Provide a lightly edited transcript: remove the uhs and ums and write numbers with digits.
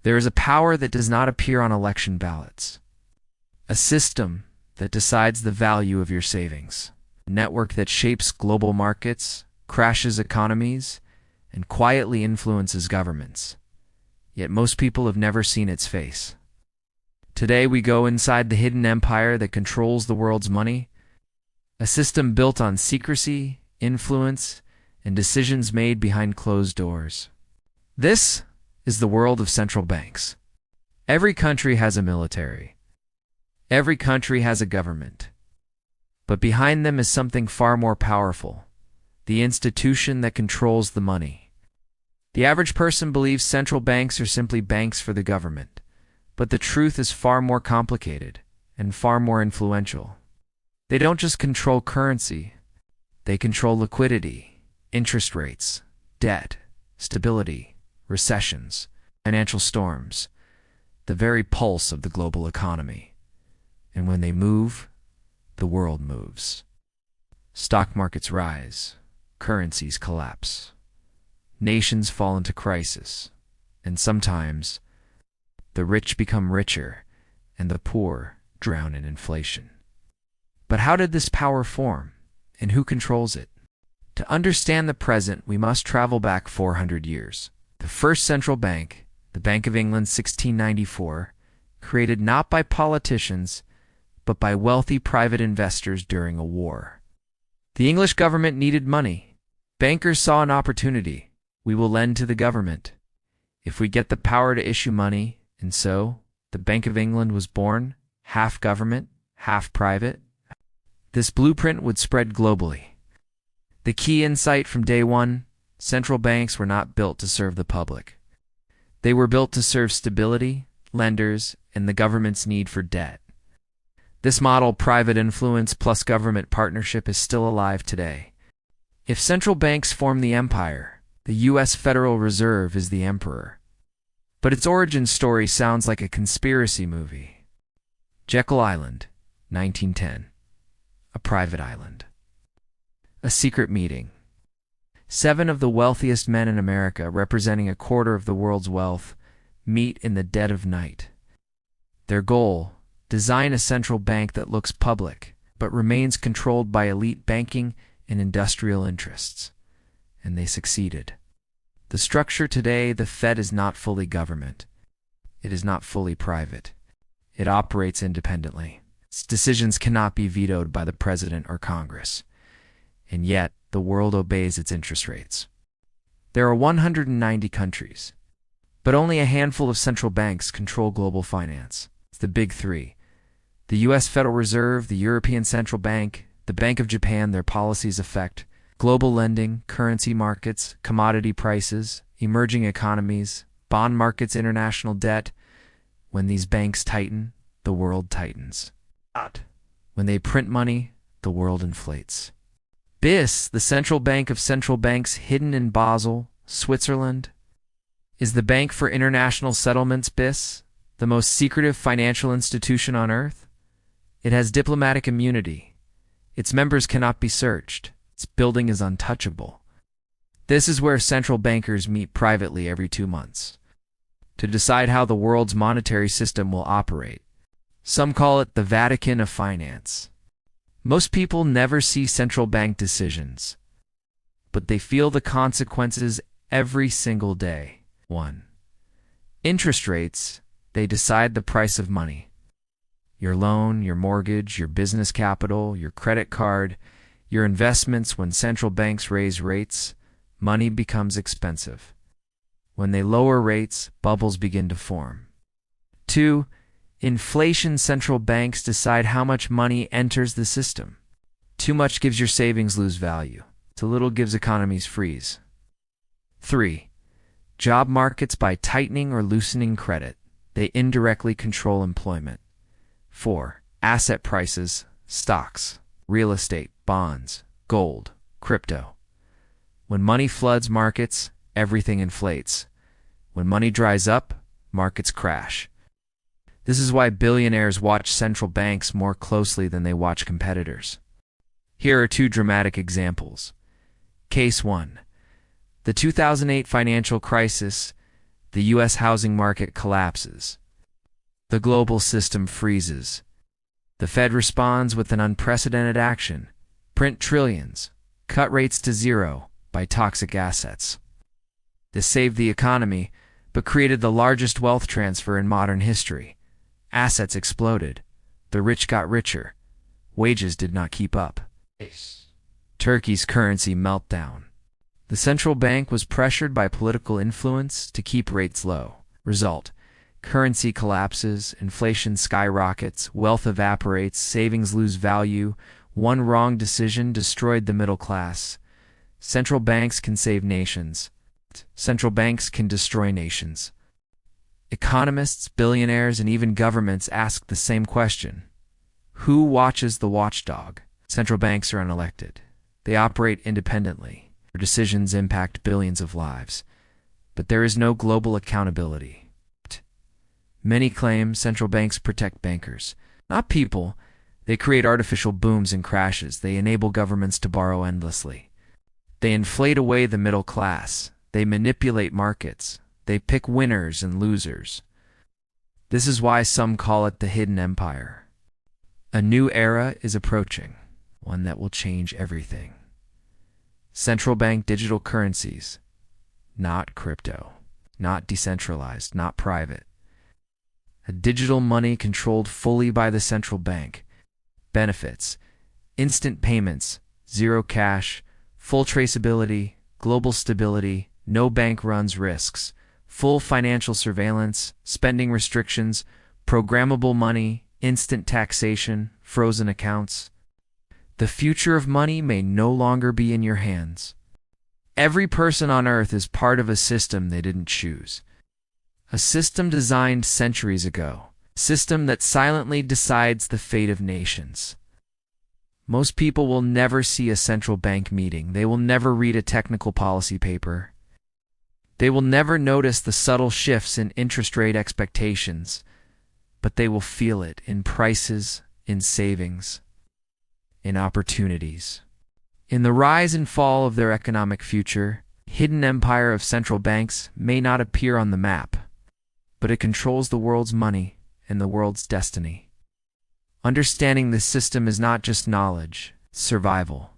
There is a power that does not appear on election ballots. A system that decides the value of your savings. A network that shapes global markets, crashes economies, and quietly influences governments. Yet most people have never seen its face. Today we go inside the hidden empire that controls the world's money, a system built on secrecy, influence, and decisions made behind closed doors. This is the world of central banks. Every country has a military. Every country has a government. But behind them is something far more powerful, the institution that controls the money. The average person believes central banks are simply banks for the government, but the truth is far more complicated and far more influential. They don't just control currency, they control liquidity, interest rates, debt, stability, recessions, financial storms, the very pulse of the global economy. And when they move, the world moves. Stock markets rise, currencies collapse, nations fall into crisis, and sometimes the rich become richer and the poor drown in inflation. But how did this power form, and who controls it? To understand the present, we must travel back 400 years. The first central bank, the Bank of England 1694, created not by politicians, but by wealthy private investors during a war. The English government needed money. Bankers saw an opportunity. We will lend to the government if we get the power to issue money, and so the Bank of England was born, half government, half private. This blueprint would spread globally. The key insight from day one: central banks were not built to serve the public. They were built to serve stability, lenders, and the government's need for debt. This model, private influence plus government partnership, is still alive today. If central banks form the empire, the U.S. Federal Reserve is the emperor. But its origin story sounds like a conspiracy movie. Jekyll Island, 1910. A private island. A secret meeting. 7 of the wealthiest men in America, representing a quarter of the world's wealth, meet in the dead of night. Their goal: design a central bank that looks public, but remains controlled by elite banking and industrial interests. And they succeeded. The structure today: the Fed is not fully government. It is not fully private. It operates independently. Its decisions cannot be vetoed by the president or Congress. And yet, the world obeys its interest rates. There are 190 countries, but only a handful of central banks control global finance. It's the big three: the U.S. Federal Reserve, the European Central Bank, the Bank of Japan. Their policies affect global lending, currency markets, commodity prices, emerging economies, bond markets, international debt. When these banks tighten, the world tightens. When they print money, the world inflates. BIS, the central bank of central banks, hidden in Basel, Switzerland, is the Bank for International Settlements. BIS, the most secretive financial institution on earth. It has diplomatic immunity. Its members cannot be searched. Its building is untouchable. This is where central bankers meet privately every 2 months to decide how the world's monetary system will operate. Some call it the Vatican of finance. Most people never see central bank decisions, but they feel the consequences every single day. 1. Interest rates. They decide the price of money. Your loan, your mortgage, your business capital, your credit card, your investments. When central banks raise rates, money becomes expensive. When they lower rates, bubbles begin to form. 2. Inflation. Central banks decide how much money enters the system. Too much gives your savings lose value. Too little gives economies freeze. 3. Job markets. By tightening or loosening credit, they indirectly control employment. 4. Asset prices. Stocks, real estate, bonds, gold, crypto. When money floods markets, everything inflates. When money dries up, markets crash. This is why billionaires watch central banks more closely than they watch competitors. Here are 2 dramatic examples. Case 1. The 2008 financial crisis. The U.S. housing market collapses. The global system freezes. The Fed responds with an unprecedented action: print trillions, cut rates to zero, buy toxic assets. This saved the economy, but created the largest wealth transfer in modern history. Assets exploded. The rich got richer. Wages did not keep up. Turkey's currency meltdown. The central bank was pressured by political influence to keep rates low. Result: currency collapses, inflation skyrockets, wealth evaporates, savings lose value. One wrong decision destroyed the middle class. Central banks can save nations. Central banks can destroy nations. Economists, billionaires, and even governments ask the same question: who watches the watchdog? Central banks are unelected. They operate independently. Their decisions impact billions of lives. But there is no global accountability. Many claim central banks protect bankers, not people. They create artificial booms and crashes. They enable governments to borrow endlessly. They inflate away the middle class. They manipulate markets. They pick winners and losers. This is why some call it the hidden empire. A new era is approaching, one that will change everything. Central bank digital currencies, not crypto, not decentralized, not private. A digital money controlled fully by the central bank. Benefits: instant payments, zero cash, full traceability, global stability, no bank runs risks, full financial surveillance, spending restrictions, programmable money, instant taxation, frozen accounts. The future of money may no longer be in your hands. Every person on Earth is part of a system they didn't choose. A system designed centuries ago. A system that silently decides the fate of nations. Most people will never see a central bank meeting. They will never read a technical policy paper. They will never notice the subtle shifts in interest rate expectations, but they will feel it in prices, in savings, in opportunities. In the rise and fall of their economic future, the hidden empire of central banks may not appear on the map, but it controls the world's money and the world's destiny. Understanding this system is not just knowledge, it's survival.